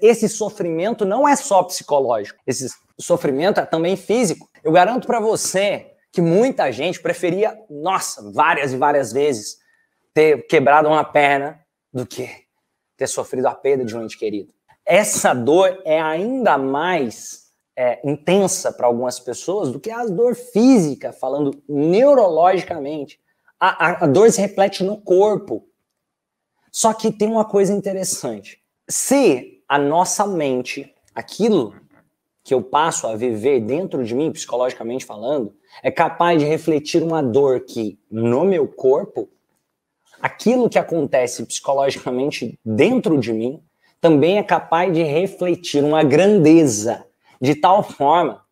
Esse sofrimento não é só psicológico, esse sofrimento é também físico. Eu garanto para você que muita gente preferia, nossa, várias e várias vezes, ter quebrado uma perna do que ter sofrido a perda de um ente querido. Essa dor é ainda mais intensa para algumas pessoas do que a dor física, falando neurologicamente. A dor se reflete no corpo. Só que tem uma coisa interessante. Se a nossa mente, aquilo que eu passo a viver dentro de mim, psicologicamente falando, é capaz de refletir uma dor que, no meu corpo, aquilo que acontece psicologicamente dentro de mim também é capaz de refletir uma grandeza de tal forma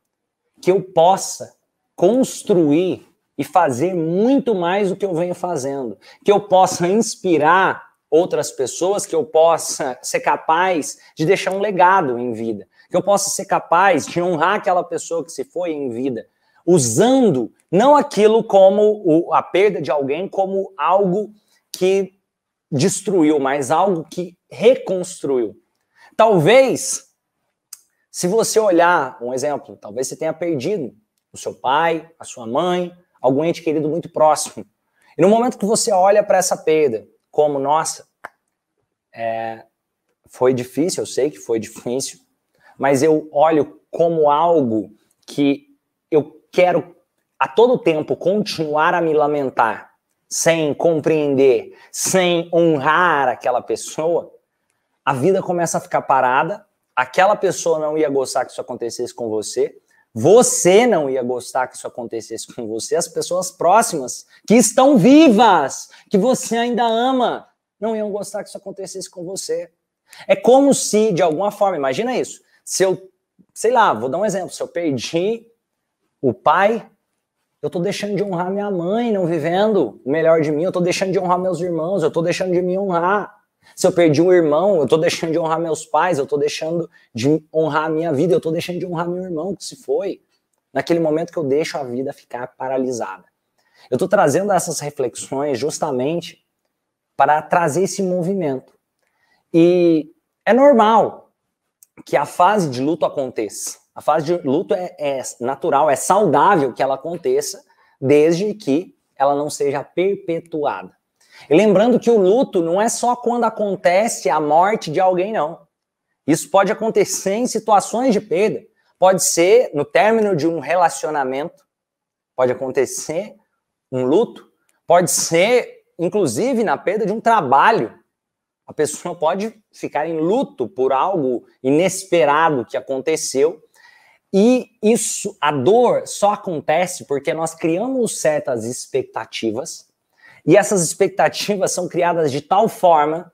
que eu possa construir e fazer muito mais do que eu venho fazendo, que eu possa inspirar outras pessoas, que eu possa ser capaz de deixar um legado em vida, que eu possa ser capaz de honrar aquela pessoa que se foi em vida, usando não aquilo como a perda de alguém como algo que destruiu, mas algo que reconstruiu. Talvez, se você olhar um exemplo, talvez você tenha perdido o seu pai, a sua mãe, algum ente querido muito próximo. E no momento que você olha para essa perda, como, nossa, foi difícil, eu sei que foi difícil, mas eu olho como algo que eu quero a todo tempo continuar a me lamentar, sem compreender, sem honrar aquela pessoa, a vida começa a ficar parada, aquela pessoa não ia gostar que isso acontecesse com você não ia gostar que isso acontecesse com você, as pessoas próximas, que estão vivas, que você ainda ama, não iam gostar que isso acontecesse com você. É como se, de alguma forma, imagina isso, se eu, sei lá, vou dar um exemplo, se eu perdi o pai, eu tô deixando de honrar minha mãe, não vivendo o melhor de mim, eu tô deixando de honrar meus irmãos, eu tô deixando de me honrar. Se eu perdi um irmão, eu tô deixando de honrar meus pais, eu tô deixando de honrar a minha vida, eu tô deixando de honrar meu irmão que se foi. Naquele momento que eu deixo a vida ficar paralisada. Eu tô trazendo essas reflexões justamente para trazer esse movimento. E é normal que a fase de luto aconteça. A fase de luto é natural, é saudável que ela aconteça, desde que ela não seja perpetuada. E lembrando que o luto não é só quando acontece a morte de alguém, não. Isso pode acontecer em situações de perda. Pode ser no término de um relacionamento, pode acontecer um luto, pode ser, inclusive, na perda de um trabalho. A pessoa pode ficar em luto por algo inesperado que aconteceu. E isso, a dor só acontece porque nós criamos certas expectativas e essas expectativas são criadas de tal forma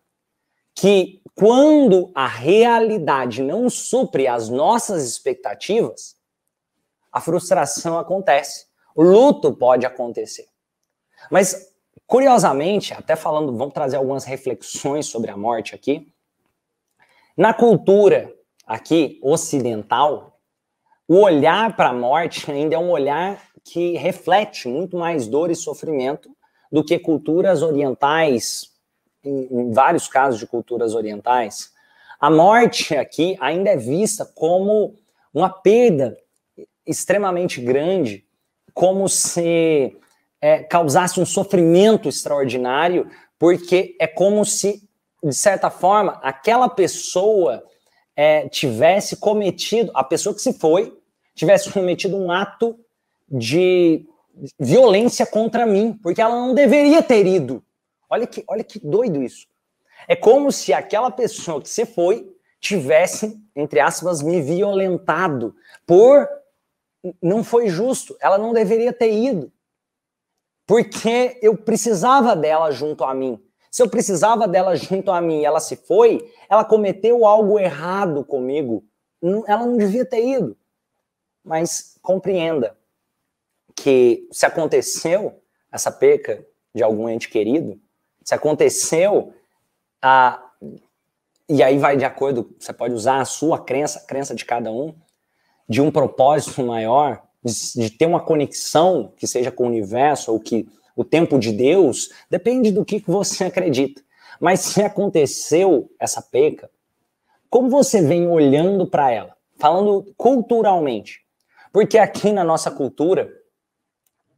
que quando a realidade não supre as nossas expectativas, a frustração acontece. O luto pode acontecer. Mas, curiosamente, até falando, vamos trazer algumas reflexões sobre a morte aqui. Na cultura aqui ocidental, o olhar para a morte ainda é um olhar que reflete muito mais dor e sofrimento do que culturas orientais, em vários casos de culturas orientais. A morte aqui ainda é vista como uma perda extremamente grande, como se causasse um sofrimento extraordinário, porque é como se, de certa forma, aquela pessoa tivesse cometido, a pessoa que se foi, tivesse cometido um ato de violência contra mim, porque ela não deveria ter ido. Olha que doido isso. É como se aquela pessoa que se foi tivesse, entre aspas, me violentado por... Não foi justo, ela não deveria ter ido. Porque eu precisava dela junto a mim. Se eu precisava dela junto a mim e ela se foi, ela cometeu algo errado comigo. Ela não devia ter ido. Mas compreenda que se aconteceu essa perca de algum ente querido, se aconteceu, e aí vai de acordo, você pode usar a sua crença, a crença de cada um, de um propósito maior, de ter uma conexão que seja com o universo, ou que o tempo de Deus, depende do que você acredita. Mas se aconteceu essa perca, Como você vem olhando para ela? Falando culturalmente. Porque aqui na nossa cultura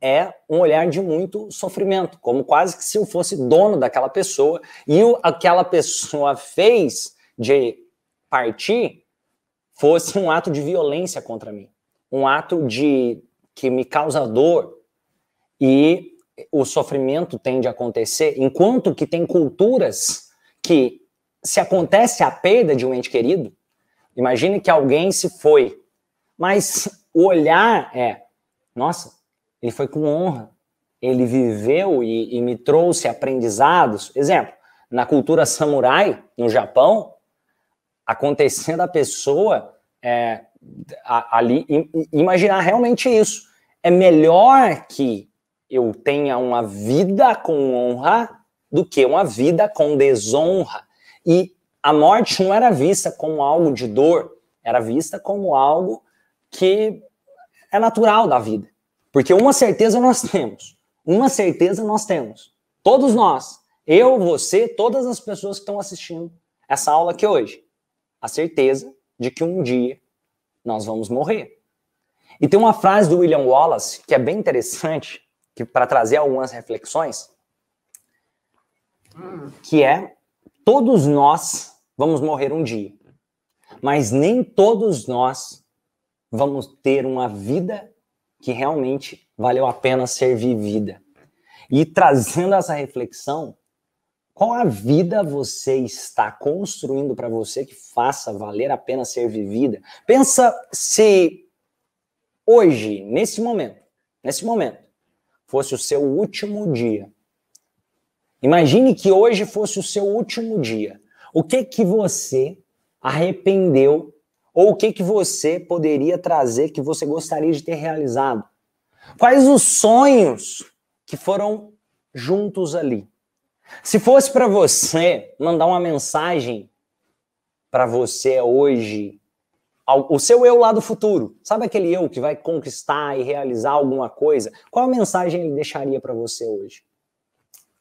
é um olhar de muito sofrimento, como quase que se eu fosse dono daquela pessoa e aquela pessoa fez de partir fosse um ato de violência contra mim, um ato que me causa dor, e o sofrimento tende a acontecer, enquanto que tem culturas que, se acontece a perda de um ente querido, imagine que alguém se foi, mas o olhar é, nossa, ele foi com honra, ele viveu e me trouxe aprendizados. Exemplo, na cultura samurai, no Japão, acontecendo a pessoa ali, imaginar realmente isso. É melhor que eu tenha uma vida com honra do que uma vida com desonra. E a morte não era vista como algo de dor, era vista como algo que é natural da vida. Porque uma certeza nós temos. Uma certeza nós temos. Todos nós. Eu, você, todas as pessoas que estão assistindo essa aula aqui hoje. A certeza de que um dia nós vamos morrer. E tem uma frase do William Wallace que é bem interessante, para trazer algumas reflexões, que é: todos nós vamos morrer um dia, mas nem todos nós vamos ter uma vida que realmente valeu a pena ser vivida. E trazendo essa reflexão, qual a vida você está construindo para você que faça valer a pena ser vivida? Pensa se hoje, nesse momento, fosse o seu último dia. Imagine que hoje fosse o seu último dia. O que você arrependeu ou o que você poderia trazer que você gostaria de ter realizado? Quais os sonhos que foram juntos ali? Se fosse para você mandar uma mensagem para você hoje, o seu eu lá do futuro, sabe aquele eu que vai conquistar e realizar alguma coisa? Qual a mensagem ele deixaria para você hoje?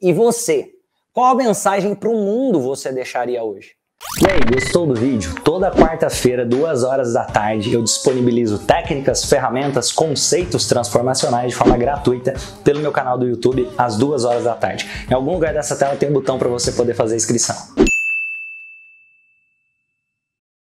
E você? Qual a mensagem para o mundo você deixaria hoje? E aí, gostou do vídeo? Toda quarta-feira, 2 horas da tarde, eu disponibilizo técnicas, ferramentas, conceitos transformacionais de forma gratuita pelo meu canal do YouTube às 2 horas da tarde. Em algum lugar dessa tela tem um botão para você poder fazer a inscrição.